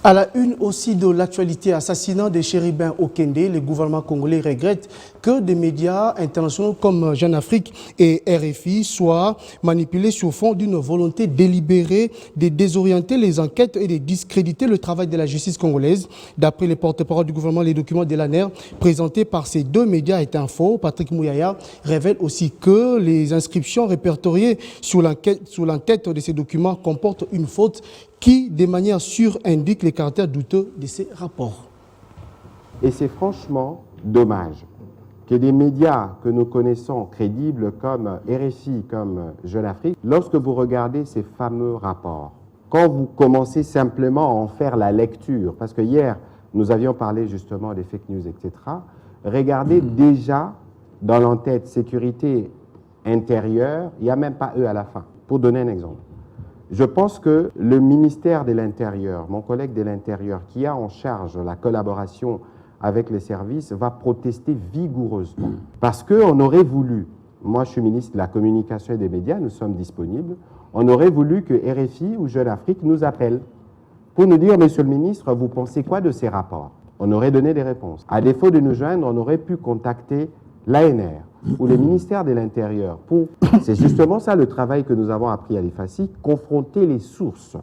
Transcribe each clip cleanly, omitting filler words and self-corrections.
À la une aussi de l'actualité, assassinat des chérubins au Kende, le gouvernement congolais regrette que des médias internationaux comme Jeune Afrique et RFI soient manipulés sur fond d'une volonté délibérée de désorienter les enquêtes et de discréditer le travail de la justice congolaise. D'après les porte-parole du gouvernement, les documents de l'ANER présentés par ces deux médias est un faux. Patrick Mouyaya révèle aussi que les inscriptions répertoriées sur l'enquête de ces documents comportent une faute qui, de manière sûre, indique les caractères douteux de ces rapports. Et c'est franchement dommage que des médias que nous connaissons crédibles comme RFI, comme Jeune Afrique, lorsque vous regardez ces fameux rapports, quand vous commencez simplement à en faire la lecture, parce que hier, nous avions parlé justement des fake news, etc., regardez déjà dans l'entête sécurité intérieure, il n'y a même pas eux à la fin. Pour donner un exemple. Je pense que le ministère de l'Intérieur, mon collègue de l'Intérieur, qui a en charge la collaboration avec les services, va protester vigoureusement. Parce qu'on aurait voulu, moi je suis ministre de la Communication et des Médias, nous sommes disponibles, on aurait voulu que RFI ou Jeune Afrique nous appellent pour nous dire, monsieur le ministre, vous pensez quoi de ces rapports? On aurait donné des réponses. À défaut de nous joindre, on aurait pu contacter l'ANR ou le ministère de l'Intérieur. C'est justement ça le travail que nous avons appris à l'IFACI, confronter les sources.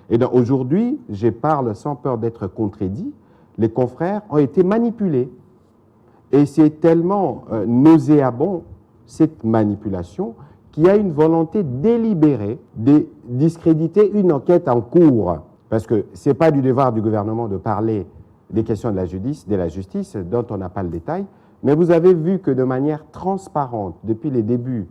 Et donc aujourd'hui, je parle sans peur d'être contredit, les confrères ont été manipulés. Et c'est tellement nauséabond, cette manipulation, qu'il y a une volonté délibérée de discréditer une enquête en cours. Parce que ce n'est pas du devoir du gouvernement de parler des questions de la justice dont on n'a pas le détail. Mais vous avez vu que de manière transparente, depuis les débuts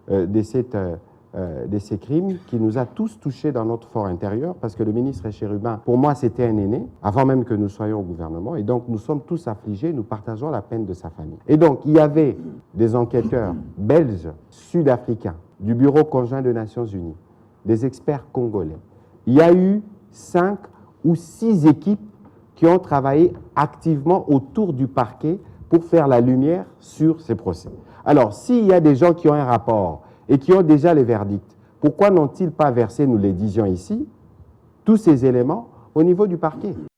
de ces crimes, qui nous a tous touchés dans notre fort intérieur, parce que le ministre Chérubin, pour moi, c'était un aîné, avant même que nous soyons au gouvernement, et donc nous sommes tous affligés, nous partageons la peine de sa famille. Et donc, il y avait des enquêteurs belges, sud-africains, du Bureau conjoint des Nations Unies, des experts congolais. Il y a eu 5 ou 6 équipes qui ont travaillé activement autour du parquet pour faire la lumière sur ces procès. Alors, s'il y a des gens qui ont un rapport et qui ont déjà les verdicts, pourquoi n'ont-ils pas versé, nous les disions ici, tous ces éléments au niveau du parquet?